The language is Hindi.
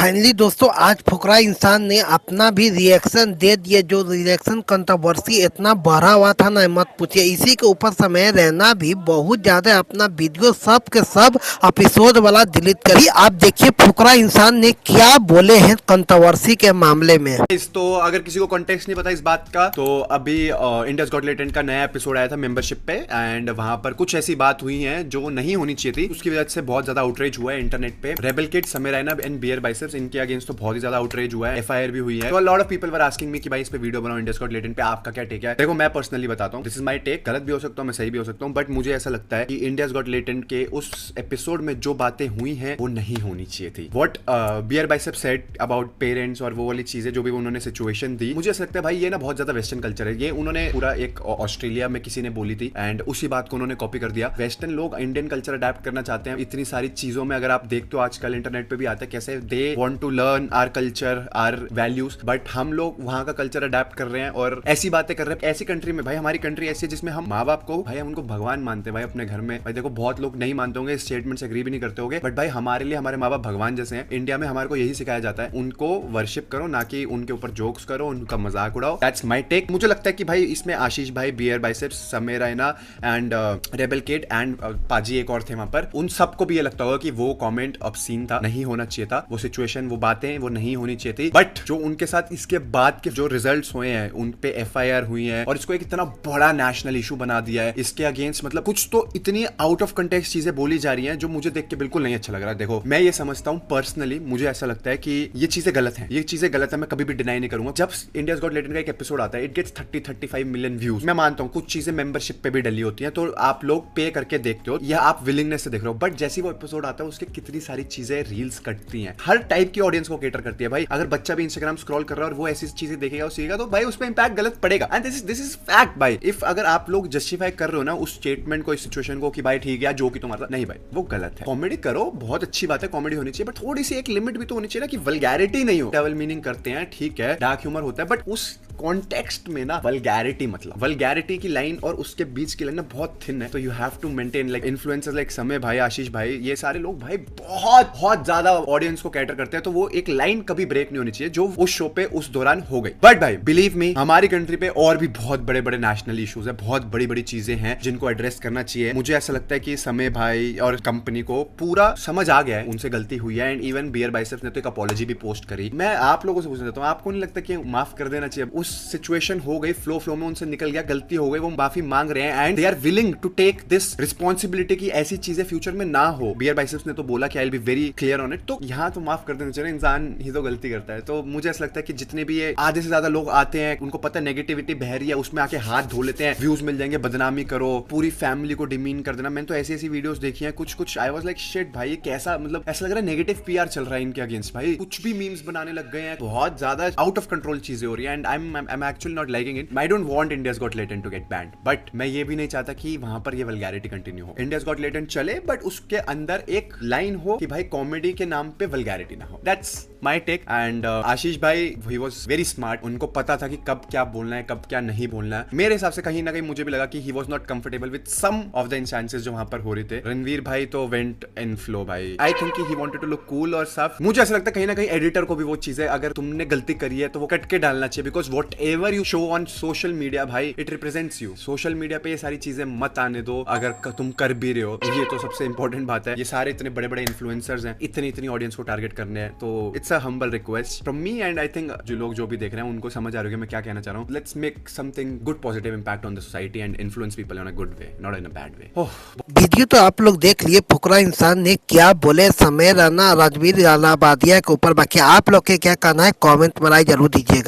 फाइनली दोस्तों आज फुकरा इंसान ने अपना भी रिएक्शन दे दिया। जो रिएक्शन कंट्रोवर्सी इतना बढ़ा हुआ था ना, मत पूछिए। इसी के ऊपर समय रहना भी बहुत ज्यादा अपना वीडियो सब के सब एपिसोड वाला डिलीट करी। आप देखिए फुकरा इंसान ने क्या बोले हैं कंट्रोवर्सी के मामले में। तो अगर किसी को कॉन्टेक्स्ट नहीं पता इस बात का, तो अभी इंडियाज गॉट टैलेंट का नया एपिसोड आया था मेंबरशिप पे, एंड वहां पर कुछ ऐसी बात हुई है जो नहीं होनी चाहिए थी। उसकी वजह से बहुत ज्यादा आउटरीच हुआ है इंटरनेट पे। रेबल किड, समय रैना एंड बियर बाइसेप्स, इनके अगेंस्ट तो बहुत ही ज्यादा आउटरीच हुआ है, एफआईआर भी हुई है। तो lot of people were asking me कि भाई इस पे वीडियो बनाओ इंडियाज गॉट टैलेंट पे, आपका क्या टेक है। देखो मैं पर्सनली बताता हूँ, दिस इज माय टेक। गलत भी हो सकता हूँ, मैं सही भी हो सकता हूँ, बट मुझे ऐसा लगता है कि इंडियाज गॉट टैलेंट के उस एपिसोड में जो बातें हुई हैं वो नहीं होनी चाहिए थी। What BeerBiceps said about parents और वो वाली चीजें जो भी उन्होंने सिचुएशन दी, मुझे ऐसा लगता है भाई ये ना बहुत ज्यादा वेस्टर्न कल्चर है। ये उन्होंने पूरा एक ऑस्ट्रेलिया में किसी ने बोली थी एंड उसी बात को उन्होंने कॉपी कर दिया। वेस्टर्न लोग इंडियन कल्चर अडेप्ट करना चाहते हैं इतनी सारी चीजों में। अगर आप देखते हो आजकल इंटरनेट पे भी आता है कैसे they want to learn our culture, our values, but हम लोग वहां का कल्चर अडेप्ट कर रहे हैं और ऐसी बातें कर रहे हैं। ऐसी कंट्री में भाई, हमारी कंट्री ऐसी है जिसमें हम माँ बाप को भाई हम उनको भगवान मानते हैं भाई अपने घर में। भाई देखो बहुत लोग नहीं मानते होंगे, इस स्टेटमेंट से एग्री भी नहीं करते होंगे, बट भाई हमारे लिए हमारे माँ बाप भगवान जैसे हैं। इंडिया में हमारे को यही सिखाया जाता है, उनको वर्शिप करो, ना कि उनके ऊपर जोक्स करो, उनका मजाक उड़ाओ। That's my take. मुझे लगता है कि भाई इसमें आशीष भाई, बियर बाइसेप्स, समय Raina and rebel kid and पाजी एक और थे वहां पर, उन सबको भी ये लगता होगा कि वो कमेंट ऑब्सीन था, नहीं होना चाहिए था। वो सिचुएशन, वो बातें वो नहीं होनी चाहिए थी। बट जो उनके साथ इसके बाद के जो रिजल्ट्स हुए हैं, उन पे एफआईआर हुई है और इसको एक इतना बड़ा नेशनल इशू बना दिया है। इसके अगेंस्ट मतलब कुछ तो इतनी आउट ऑफ कंटेक्स्ट चीजें बोली जा रही हैं जो मुझे देख के बिल्कुल नहीं अच्छा लग रहा है। देखो मैं ये समझता हूँ पर्सनली, मुझे ऐसा लगता है कि ये चीजें गलत है, ये चीजें गलत है, मैं कभी भी डिनाई नहीं करूंगा। जब इंडियाज गॉट टैलेंट का एक एपिसोड आता है, इट गेट्स 30-35 मिलियन व्यूज। मैं मानता हूँ कुछ चीजें मेंबरशिप पे भी डली होती हैं, तो आप लोग पे करके देखते हो या आप विलिंगनेस से देख रहे हो, बट जैसे वो एपिसोड आता है उसके कितनी सारी चीजें रील्स कटती हैं, हर टाइप की ऑडियंस को कैटर करती है। भाई अगर बच्चा भी इंस्टाग्राम स्क्रॉल कर रहा है और वो ऐसी चीजें देखेगा, सीखेगा, तो भाई उस पर इंपैक्ट गलत पड़ेगा। एंड दिस इज फैक्ट भाई। इफ अगर आप लोग जस्टिफाई कर रहे हो ना उस स्टेटमेंट को, इस सिचुएशन को कि भाई ठीक है जो कि तुम्हारा, नहीं भाई वो गलत है। कॉमेडी करो, बहुत अच्छी बात है, कॉमेडी होनी चाहिए, बट थोड़ी सी एक लिमिट भी तो होनी चाहिए ना, कि वल्गैरिटी नहीं हो। डबल मीनिंग करते हैं, ठीक है, डार्क ह्यूमर होता है, बट उस कॉन्टेक्स्ट में ना वल्गैरिटी, मतलब वल्गैरिटी की लाइन और उसके बीच की लाइन ना बहुत थिन है। तो you have to maintain. Like influencers like Samay भाई, आशीष भाई, ये सारे लोग भाई बहुत बहुत ज्यादा ऑडियंस को कैटर करते हैं, तो वो एक लाइन कभी ब्रेक नहीं होनी चाहिए जो उस शो पे उस दौरान हो गई। बट भाई बिलीव मी, हमारी कंट्री पे और भी बहुत बड़े बड़े नेशनल इश्यूज है, बहुत बड़ी बड़ी चीजें हैं जिनको एड्रेस करना चाहिए। मुझे ऐसा लगता है कि समय भाई और कंपनी को पूरा समझ आ गया है, उनसे गलती हुई है, एंड इवन बियर बाइसेप्स ने तो एक अपॉलॉजी भी पोस्ट करी। मैं आप लोगों से पूछना चाहता हूँ, आपको नहीं लगता कि माफ कर देना चाहिए? उस सिचुएशन हो गई, फ्लो में उनसे निकल गया, गलती हो गई, वो माफी मांग रहे हैं and they are willing to take this responsibility की ऐसी चीजें फ्यूचर में ना हो। बियर बाइसेप्स ने तो बोला कि I will be very clear on it. तो यहाँ तो माफ कर देना चाहिए, इंसान ही तो गलती करता है। तो मुझे ऐसा लगता है कि जितने भी ये आधे से ज्यादा लोग आते हैं, उनको पता है नेगेटिविटी बह रही है, उसमें आके हाथ धो लेते हैं, व्यूज मिल जाएंगे, बदनामी करो, पूरी फैमिली को डिमीन कर देना। मैंने तो ऐसी ऐसी वीडियोस देखी हैं, कुछ आई वाज लाइक शिट भाई, ये कैसा, मतलब ऐसा लग रहा है नेगेटिव पीआर चल रहा है इनके अगेंस्ट। भाई कुछ भी मीम्स बनाने लग गए हैं, बहुत ज्यादा आउट ऑफ कंट्रोल चीजें हो रही है and I am actually not liking it. I don't want India's Got Talent to get banned, but मैं ये भी नहीं चाहता कि वहां पर ये वल्गैरिटी कंटिन्यू हो। इंडियाज गॉट टैलेंट चले, बट उसके अंदर एक लाइन हो कि भाई कॉमेडी के नाम पे वल्गैरिटी ना हो। That's my take. And Ashish भाई, ही वाज वेरी स्मार्ट, उनको पता था कि कब क्या बोलना है, कब क्या नहीं बोलना है। मेरे हिसाब से कहीं ना कहीं मुझे भी लगा कि he was not comfortable with some of the instances जो वहां पर हो रहे थे। रणवीर भाई तो वेंट इन फ्लो भाई, I think he wanted to look cool और सफ। मुझे ऐसा लगता है कहीं ना कहीं एडिटर को भी वो चीजें, अगर तुमने गलती करी है तो वो कट के डालना चाहिए, because whatever you show on social media भाई, it represents you. Social media पे ये सारी चीजें मत आने दो, अगर तुम कर भी रहे हो। ये तो सबसे इंपॉर्टेंट बात है। ये सारे इतने बड़े बड़े इन्फ्लुएंसर्स हैं, इतनी ऑडियंस को टारगेट करने हैं, तो it's a humble request from me and I think जो लोग जो भी देख रहे हैं उनको समझ आ रही है मैं क्या कहना चाह रहा हूँ। Let's make something good, positive impact on the society and influence people in a good way, not in a bad way. Video तो आप लोग देख लिए फुकरा इंसान ने क्या बोले समय रैना, रणवीर, रालाबादिया के ऊपर। बाकी आप लोग के क्या कहना है कमेंट में जरूर दीजिएगा।